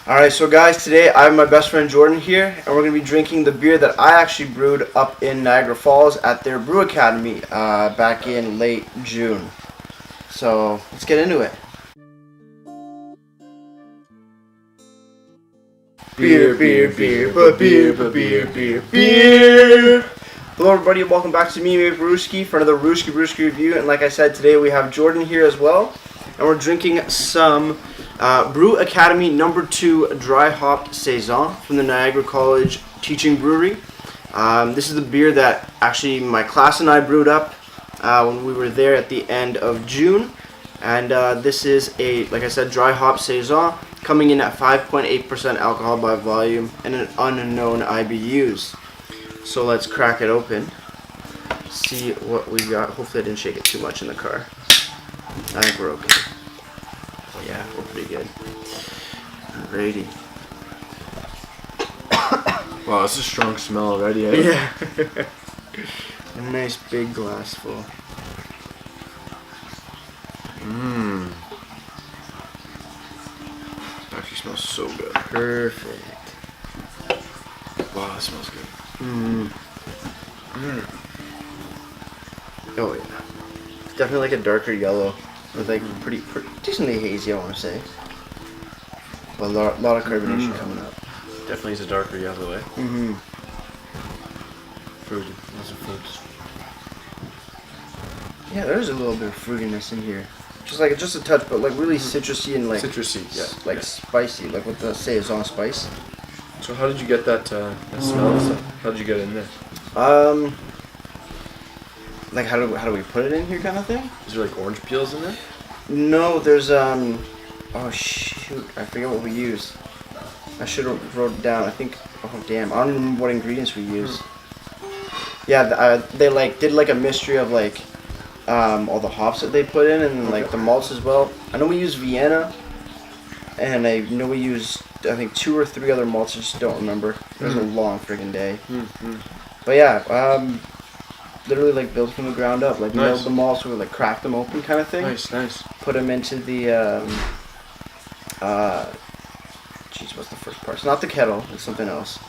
Alright, so guys, today I have my best friend Jordan here, and we're going to be drinking the beer that I actually brewed up in Niagara Falls at their Brew Academy back in late June. So, let's get into it. Beer. Hello everybody, welcome back to me, Brewski, for another Brewski review. And like I said, today we have Jordan here as well, and we're drinking some Brew Academy No. 2 Dry Hopped Saison from the Niagara College Teaching Brewery. This is the beer that actually my class and I brewed up when we were there at the end of June. And this is a, like I said, dry hop Saison, coming in at 5.8% alcohol by volume and an unknown IBUs. So let's crack it open, see what we got. Hopefully I didn't shake it too much in the car. I think we're okay. Yeah, we're pretty good. Alrighty. Wow, that's a strong smell already, eh? Yeah. A nice big glass full. Mmm. Actually smells so good. Perfect. Wow, that smells good. Oh yeah. It's definitely like a darker yellow. With like pretty decently hazy, I want to say. But a lot of carbonation coming up. Definitely is a darker yellow, eh? Fruity. Lots of fruits. Yeah, there's a little bit of fruitiness in here. Just a touch, but like really citrusy and like citrusy, yeah. Like spicy, like with the Saison spice. So how did you get that smell and stuff? How did you get it in there? Like how do we put it in here, kind of thing? Is there like orange peels in there? No, there's oh shoot, I forget what we used. I should have wrote it down. I think, oh damn, I don't even remember what ingredients we used. Yeah, they like did like a mystery of like all the hops that they put in, and like the malts as well. I know we used Vienna, and I know we used I think 2 or 3 other malts. I just don't remember. It was a long friggin' day. But yeah, literally like built from the ground up. Like milled the malts, we like cracked them open, kind of thing. Nice. Put them into the jeez, what's the first part? It's not the kettle. It's something else.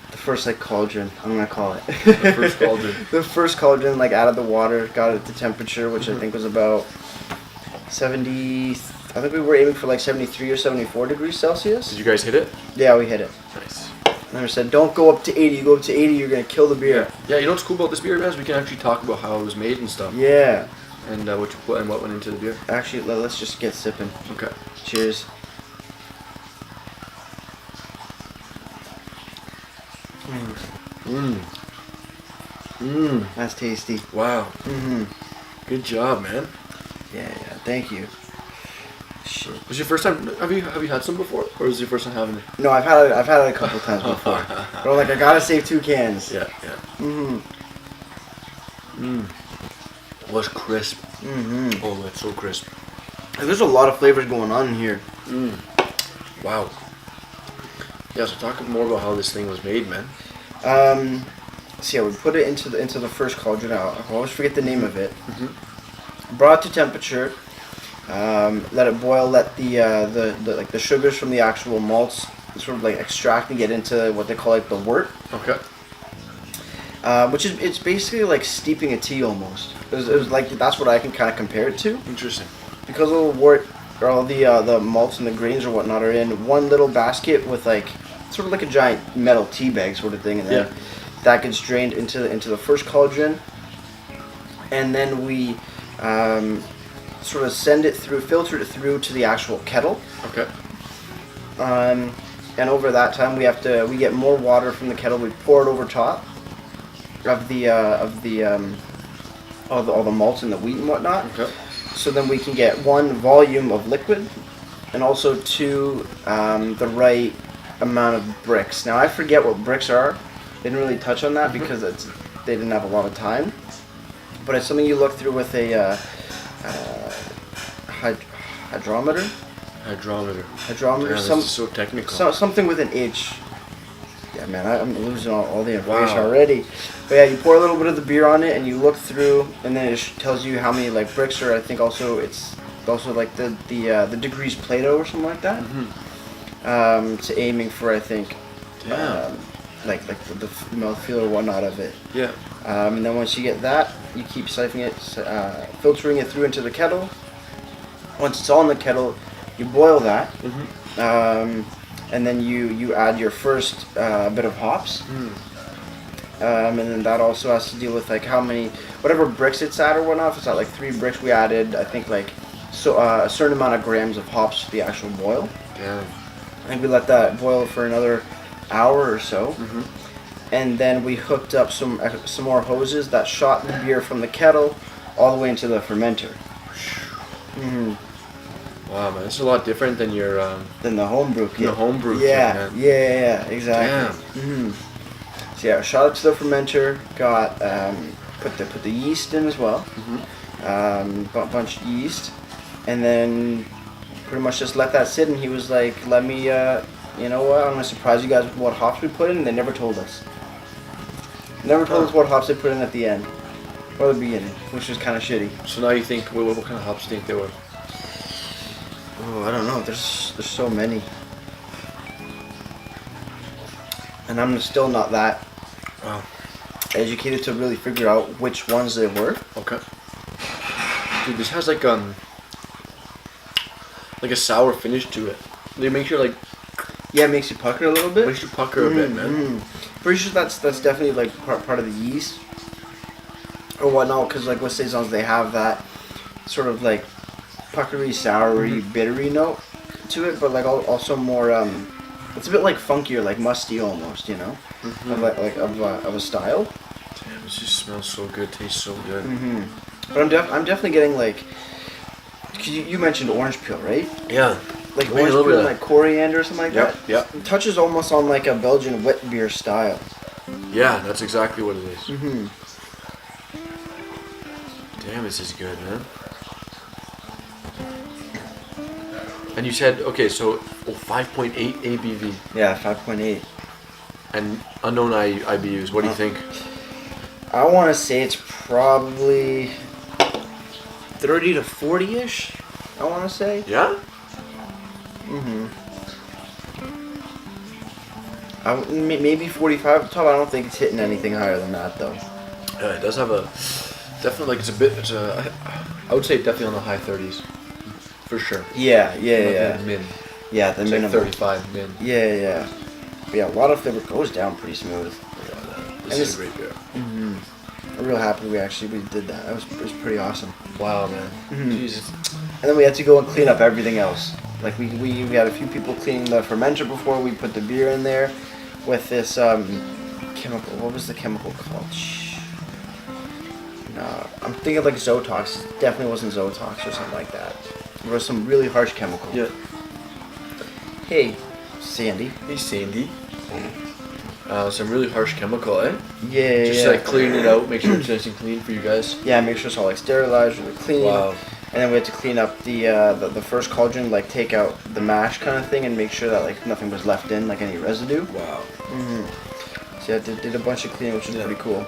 The first like cauldron, I'm gonna call it. The first cauldron. The first cauldron, like added the water, got it to temperature, which I think was about 70. I think we were aiming for like 73 or 74 degrees Celsius. Did you guys hit it? Yeah, we hit it. Nice. And I said, don't go up to 80. You go up to 80, you're gonna kill the beer. Yeah, you know what's cool about this beer, guys? We can actually talk about how it was made and stuff. Yeah. And what you put and what went into the beer. Actually, let's just get sipping. Okay. Cheers. That's tasty. Wow. Good job, man. Yeah, thank you. Shit. Was your first time? Have you had some before, or was it your first time having it? No, I've had it a couple times before. But I'm like, I gotta save 2 cans. Yeah. It was crisp. Oh, that's so crisp. There's a lot of flavors going on in here. Wow. Yeah, so talk more about how this thing was made, man. So yeah, we put it into the first cauldron. I always forget the name of it. Brought it to temperature. Let it boil. Let the sugars from the actual malts sort of like extract and get into what they call like the wort. Okay. Which is, it's basically like steeping a tea almost. It was like, that's what I can kind of compare it to. Interesting. Because all the wort, or all the malts and the grains or whatnot are in one little basket with like sort of like a giant metal tea bag sort of thing, and then that gets drained into the first cauldron, and then we sort of filter it through to the actual kettle. Okay. And over that time we get more water from the kettle. We pour it over top of all the malts and the wheat and whatnot. Okay. So then we can get 1 volume of liquid, and also 2 the right amount of bricks. Now I forget what bricks are. They didn't really touch on that because they didn't have a lot of time. But it's something you look through with a hydrometer. Hydrometer. Yeah, this is so technical. Something with an H. Yeah, man, I'm losing all the information already. But yeah, you pour a little bit of the beer on it, and you look through, and then it tells you how many like bricks, or I think also it's also like the degrees Plato or something like that. to aiming for, I think, Damn. like the mouthfeel or whatnot of it. Yeah. And then once you get that, you keep siphoning it, filtering it through into the kettle. Once it's all in the kettle, you boil that, and then you add your first bit of hops. And then that also has to deal with like how many, whatever bricks it's at or whatnot. If it's at like 3 bricks, we added, I think, like a certain amount of grams of hops to the actual boil. Damn. I think we let that boil for another hour or so. And then we hooked up some more hoses that shot the beer from the kettle all the way into the fermenter. Wow, man, it's a lot different than your Then the homebrew kit. the homebrew kit, Yeah, man. yeah, exactly. So yeah, shot it to the fermenter. Got put the yeast in as well. Bunch of yeast, and then pretty much just let that sit. And he was like, "Let me, you know what? I'm gonna surprise you guys with what hops we put in." And they never told us. Never told us what hops they put in at the end or the beginning, which was kind of shitty. So now you think, what kind of hops do you think they were? Oh, I don't know. There's so many, and I'm still not that educated to really figure out which ones they were. Okay. Dude, this has like a sour finish to it. They make sure like Yeah, it makes you pucker a little bit. makes you pucker a bit, man. Pretty sure that's definitely like part of the yeast or whatnot. Because like with saisons, they have that sort of like puckery, soury, bittery note to it, but like also more. It's a bit like funkier, like musty almost, you know, of a style. Damn, this just smells so good, tastes so good. But I'm definitely getting like. 'Cause you mentioned orange peel, right? Yeah. Like Maybe a orange little peel bit and of- like coriander or something like that. Yep. It touches almost on like a Belgian wet beer style. Yeah, that's exactly what it is. Damn, this is good, man. And you said, okay, so 5.8 ABV Yeah, 5.8. and unknown IBUs. What do you think? I want to say it's probably 30 to 40-ish, I want to say. Yeah? Maybe 45 at the top. I don't think it's hitting anything higher than that, though. Yeah, it does have a definitely like I would say definitely on the high 30s, for sure. Yeah. Min. Yeah, the It's like minimum. 35 min. Yeah. But yeah, a lot of flavor goes down pretty smooth. This is a great beer. I'm real happy we did that. It was pretty awesome. Wow, man. Jesus. And then we had to go and clean up everything else. Like we had a few people cleaning the fermenter before we put the beer in there with this chemical. What was the chemical called? No, I'm thinking like Zotox. It definitely wasn't Zotox or something like that. There was some really harsh chemical. Yeah. Hey, Sandy. Hey, Sandy. Some really harsh chemical, eh? Yeah. Just like clean it out, make sure it's nice and clean for you guys. Yeah, make sure it's all like sterilized, really clean. Wow. And then we had to clean up the first cauldron, like take out the mash kind of thing and make sure that like nothing was left in, like any residue. Wow. So yeah, did a bunch of cleaning, which was pretty cool.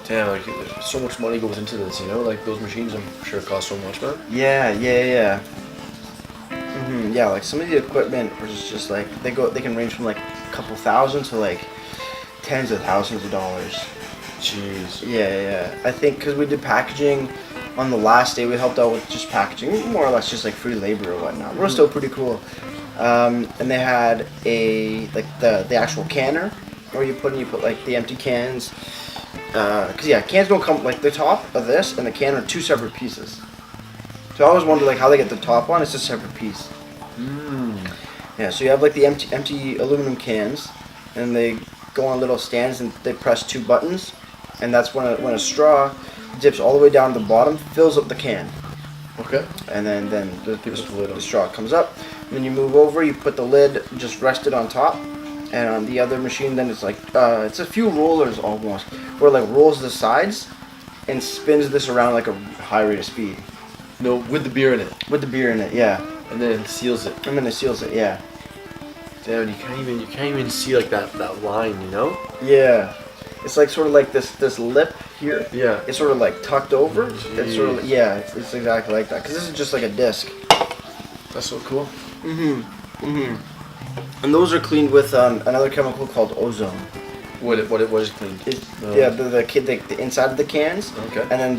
Damn, like so much money goes into this, you know? Like those machines, I'm sure cost so much, man. Yeah. Yeah, like some of the equipment was just like they can range from like a couple thousand to like tens of thousands of dollars. Jeez. Yeah. I think because we did packaging on the last day, we helped out with just packaging, more or less just like free labor or whatnot. It was still pretty cool. And they had the actual canner where you put like the empty cans. Cause yeah, cans don't come like the top of this and the can are two separate pieces. So I always wonder like how they get the top on. It's a separate piece. Yeah, so you have like the empty aluminum cans, and they go on little stands and they press 2 buttons, and that's when a straw dips all the way down to the bottom, fills up the can. Okay. And then lid on. the straw comes up, and then you move over, you put the lid just rested on top, and on the other machine then it's like it's a few rollers almost, where it like rolls the sides and spins this around like a high rate of speed. No, with the beer in it. With the beer in it, yeah. And then it seals it. And then it seals it, yeah. Damn, you can't even see like that line, you know? Yeah. It's like sort of like this lip here. Yeah. It's sort of like tucked over. Jeez. It's sort of it's exactly like that. Cause this is just like a disc. That's so cool. And those are cleaned with another chemical called ozone. What is cleaned? Yeah, the inside of the cans. Okay. And then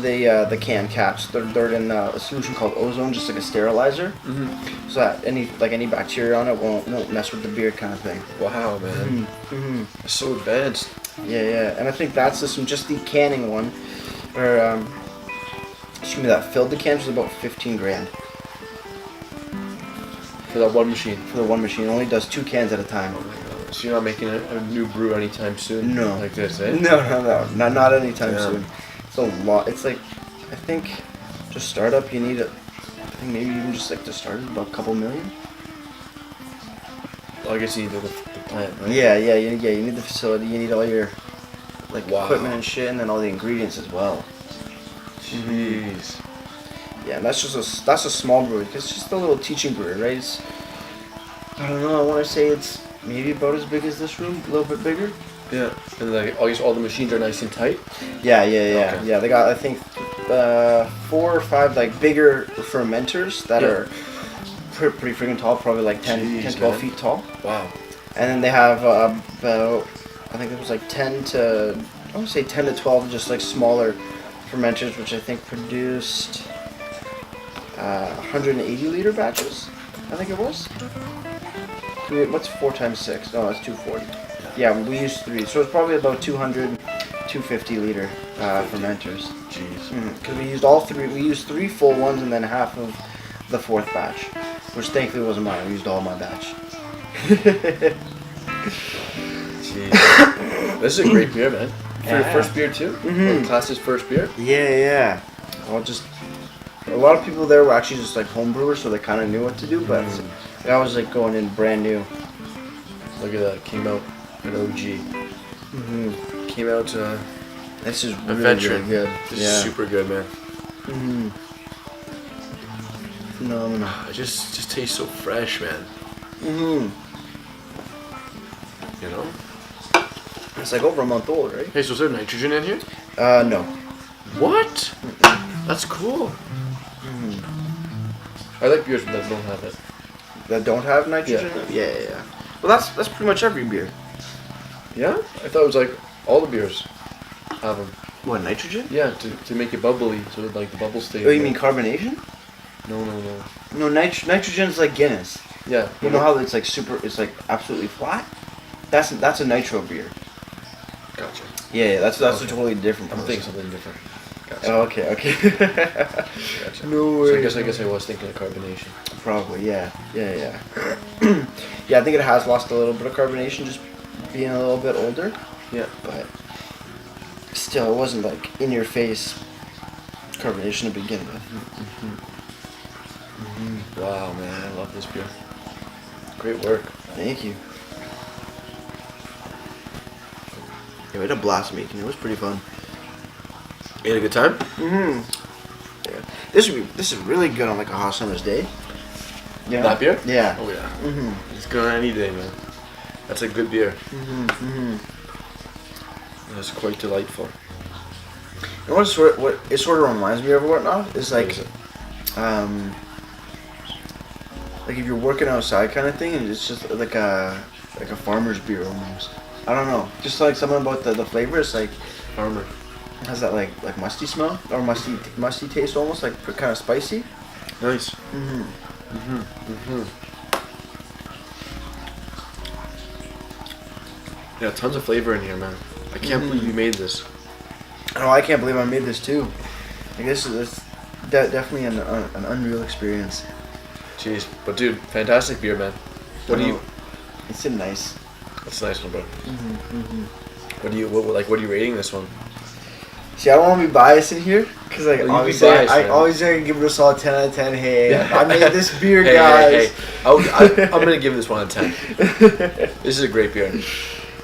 the can caps. They're in a solution called ozone, just like a sterilizer. Mm-hmm. So that any bacteria on it won't mess with the beer, kind of thing. Wow, man. Mm-hmm. It's so advanced. Yeah. And I think that's just the canning one, or excuse me, that filled the cans was about 15 grand. For that one machine. For the one machine, it only does 2 cans at a time. Oh my god. So you're not making a new brew anytime soon? No. Like this, eh? No. Not anytime Yeah. soon. It's a lot. It's like, I think, just startup, you need I think maybe even just like to start it, about a couple million. Well, I guess you need the plant, right? Yeah. You need the facility. You need all your Wow. equipment and shit, and then all the ingredients as well. Jeez. Yeah, and that's a small brewery. It's just a little teaching brewery, right? It's, I don't know. I want to say it's maybe about as big as this room, a little bit bigger. Yeah. And like, I guess all the machines are nice and tight. Yeah. Okay. Yeah, they got, I think, 4 or 5 like bigger fermenters that are pretty freaking tall, probably like 10, 12 man. feet tall. Wow. And then they have about, I think it was like 10 to 12 just like smaller fermenters, which I think produced 180 liter batches, I think it was. What's 4 times 6? No, that's 240. Yeah, we used 3, so it's probably about 200, 250 liter fermenters. Jeez. Because we used all 3. We used 3 full ones and then half of the 4th batch, which thankfully wasn't mine. We used all my batch. Jeez. This is a great beer, man. For your Yeah. first beer too? Mhm. Class's first beer? Yeah. Well, just a lot of people there were actually just like home brewers, so they kind of knew what to do. But I was like going in brand new. Look at that. Came out an OG. Came out This is a really, veteran. really good. This is super good, man. Phenomenal. It just tastes so fresh, man. You know? It's like over a month old, right? Hey, so is there nitrogen in here? No. What? That's cool. I like beers that don't have it. That don't have nitrogen? Yeah. Well, that's pretty much every beer. Yeah? I thought it was like all the beers have them. What, nitrogen? Yeah, to make it bubbly, so that like the bubbles stay. Oh, you mean carbonation? No. No, nitrogen's like Guinness. Yeah. You know how it's like it's like absolutely flat? That's a nitro beer. Gotcha. Yeah, that's a Okay. totally different I'm process. thinking something different. Gotcha. Oh, okay. Gotcha. No So way. I guess I was thinking of carbonation. Probably, yeah. Yeah, I think it has lost a little bit of carbonation just being a little bit older, Yeah. but still, it wasn't like in your face carbonation to begin with. Wow, man, I love this beer. Great work. Thank you. Yeah, we had a blast making it. It was pretty fun. You had a good time? Yeah. This is really good on like a hot summer's day. Yeah. That beer? Yeah. Oh yeah. It's good on any day, man. That's a good beer. That's quite delightful. You know what it sort of reminds me of or whatnot is like, What is it? like if you're working outside kind of thing, and it's just like a farmer's beer almost. I don't know, just like something about the flavor. It's like Farmer. it has that like musty smell or musty taste almost, like kind of spicy. Nice. Yeah, tons of flavor in here, man. I can't believe you made this. Oh, I can't believe I made this too. Like this is definitely an unreal experience. Jeez, but dude, fantastic beer, man. What do you? It's a nice. That's a nice one, bro. What do you? What are you rating this one? See, I don't want to be biased in here, because like Well, you be obviously biased, I man. always gonna give it a solid 10 out of 10. Hey, I made this beer, Hey, guys. I'm gonna give this one a 10. This is a great beer.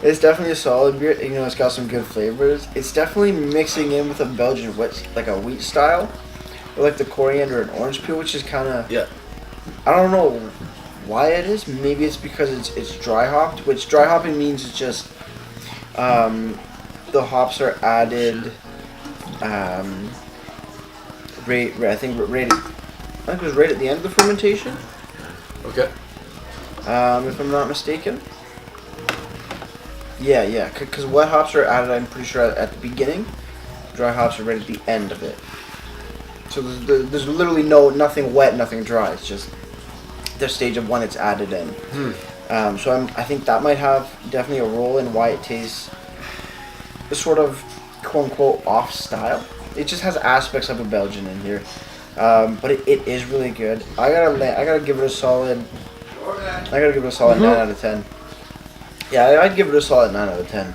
It's definitely a solid beer. You know, it's got some good flavors. It's definitely mixing in with a Belgian wheat, like a wheat style, or like the coriander and orange peel, which is kind of. Yeah. I don't know why it is. Maybe it's because it's dry hopped, which dry hopping means it's just the hops are added. I think it was right at the end of the fermentation. Okay. if I'm not mistaken. Yeah, because wet hops are added, I'm pretty sure, at the beginning. Dry hops are right at the end of it. So there's literally nothing wet, nothing dry. It's just the stage of when it's added in. So I think that might have definitely a role in why it tastes sort of quote unquote off style. It just has aspects of a Belgian in here, but it is really good. I gotta give it a solid. I gotta give it a solid 9 out of 10. Yeah, I'd give it a solid 9 out of 10.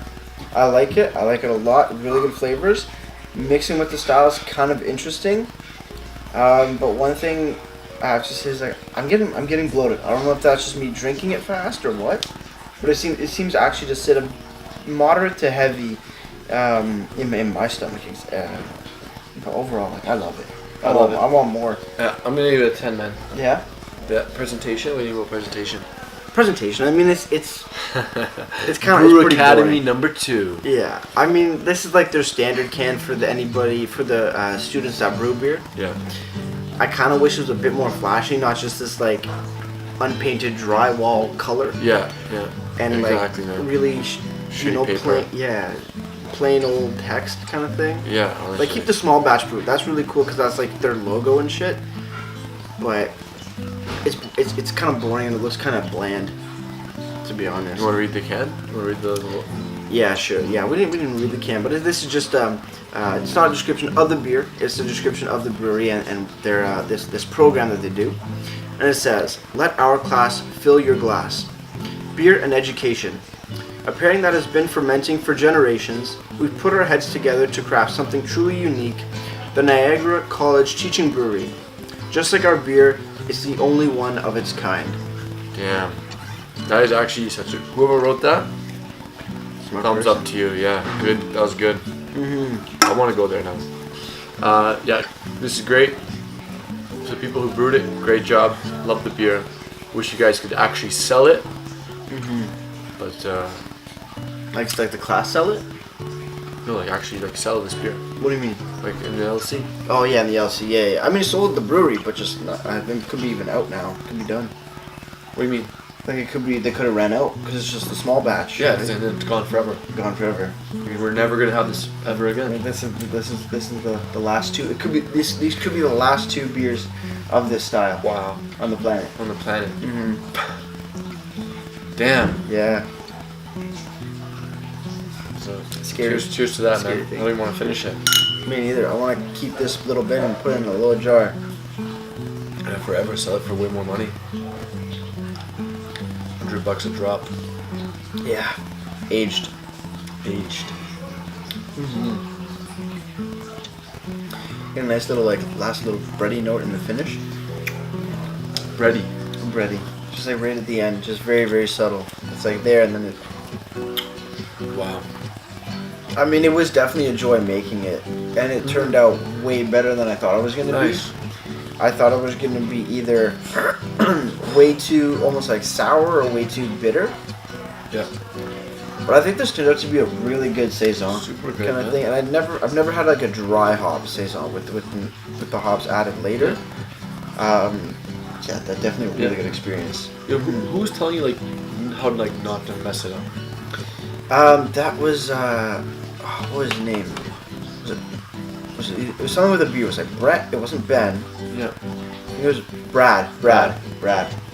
I like it. I like it a lot. Really good flavors. Mixing with the style is kind of interesting. But one thing I have to say is like I'm getting bloated. I don't know if that's just me drinking it fast or what, but it seems actually to sit a moderate to heavy in my stomach. But overall, like I love it. I want more. Yeah, I'm gonna give it a 10, man. Yeah. Yeah. Presentation. What do you think about presentation? Presentation. I mean, it's kind of Brew Academy #2. Yeah. I mean, this is like their standard can for the students that brew beer. Yeah. I kind of wish it was a bit more flashy, not just this like unpainted drywall color. Yeah. And exactly, like man. really, paper. plain old text kind of thing. Yeah. Honestly. Like keep the small batch brew. That's really cool because that's like their logo and shit. But it's kind of boring and it looks kind of bland, to be honest. You want to read the can? You want to read the? Yeah, sure. Yeah, we didn't read the can, but this is just it's not a description of the beer. It's a description of the brewery and their this program that they do. And it says, "Let our class fill your glass. Beer and education. A pairing that has been fermenting for generations. We've put our heads together to craft something truly unique. The Niagara College Teaching Brewery. Just like our beer, it's the only one of its kind." Damn. That is actually such a... Whoever wrote that, thumbs up to you. Yeah, good. That was good. I want to go there now. Yeah, this is great. To the people who brewed it, great job. Love the beer. Wish you guys could actually sell it. But, like the class sell it? no, like actually like sell this beer. What do you mean? Like in the LC. Oh yeah, in the LC. Yeah. I mean, it sold at the brewery, but just I think it could be even out now. It could be done. What do you mean? Like it could be, they could have ran out because it's just a small batch. Yeah, right? and it's gone forever. Gone forever. I mean, we're never gonna have this ever I again. mean, this is the last two. It could be these could be the last two beers of this style. Wow. On the planet. On the planet. Damn. Yeah. So Scary. Cheers to that, Scary man. thing. I don't even want to finish it. Me neither. I want to keep this little bit and put it in a little jar. And forever sell it for way more money. $100 a drop. Yeah. Aged. Get a nice little last little bready note in the finish. Bready. Bready. Just like right at the end. Just very, very subtle. It's like there and then it... Wow. I mean, it was definitely a joy making it. And it turned out way better than I thought it was going to Nice. be. I thought it was going to be either way too almost like sour or way too bitter. Yeah. But I think this turned out to be a really good saison Super good, kind of yeah. thing. And I've never had like a dry hop saison with the hops added later. Yeah, that definitely a really good experience. Yeah, who's telling you like how to like not to mess it up? That was what was his name? It was something with a B. It was like Brett. It wasn't Ben. Yeah. I think it was Brad.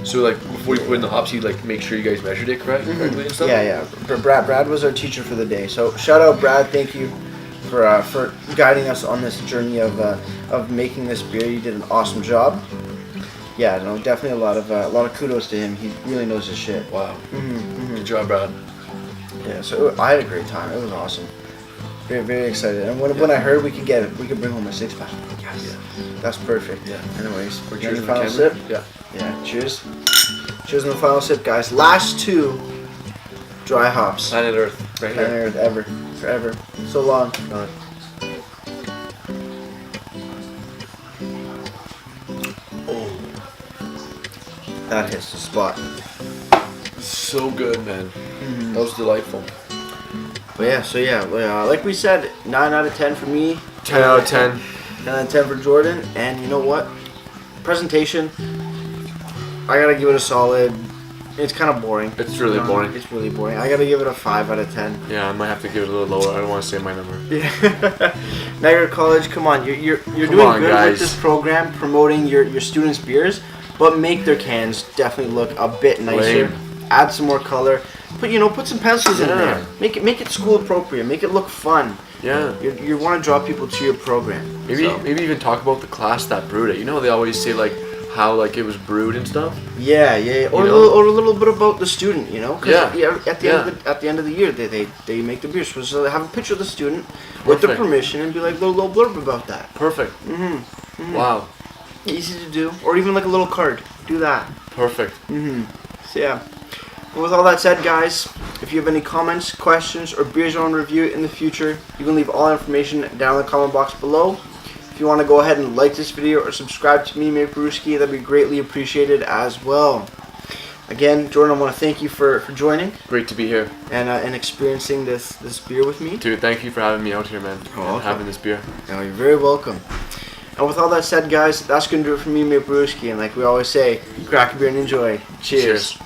So like before you put in the hops, you like make sure you guys measured it correctly and stuff. Yeah. Brad was our teacher for the day. So shout out Brad. Thank you for guiding us on this journey of making this beer. You did an awesome job. Yeah, no, definitely a lot of kudos to him. He really knows his shit. Wow. Good job, Brad. Yeah. So I had a great time. It was awesome. Very, very excited. And when I heard we could bring home a 6-pack. Yes. Yeah. That's perfect. Yeah. Anyways, we're Cheers getting on final camera. sip. Yeah. Yeah. Cheers. Cheers on the final sip, guys. Last two dry hops. Planet Earth, right Planet here. Earth ever, forever, so long. That hits the spot. So good, man. That was delightful. But yeah, like we said, 9 out of 10 for me. 10 out of 10. 10 out of 10 for Jordan. And you know what? Presentation, I gotta give it a solid It's kind of boring. It's really boring. It's really boring. I gotta give it a 5 out of 10. Yeah, I might have to give it a little lower. I don't want to say my number. Yeah. Niagara College, come on, you're doing good guys. with this program, promoting your students' beers, but make their cans definitely look a bit nicer. Lame. Add some more color. Put some pencils in there. Make it school appropriate. Make it look fun. Yeah. You want to draw people to your program. Maybe even talk about the class that brewed it. You know, they always say like how like it was brewed and stuff. Yeah. Or a little bit about the student. You know. 'Cause at the end of the year, they make the beers. So they have a picture of the student with their permission and be like little blurb about that. Perfect. Wow. Easy to do. Or even like a little card. Do that. Perfect. So yeah. Well, with all that said, guys, if you have any comments, questions, or beers you want to review in the future, you can leave all information down in the comment box below. If you want to go ahead and like this video or subscribe to me, Brewski, that'd be greatly appreciated as well. Again, Jordan, I want to thank you for joining. Great to be here. And experiencing this beer with me. Dude, thank you for having me out here, man. And having this beer. No, you're very welcome. And with all that said, guys, that's going to do it for me, Brewski. And like we always say, crack a beer and enjoy. Cheers.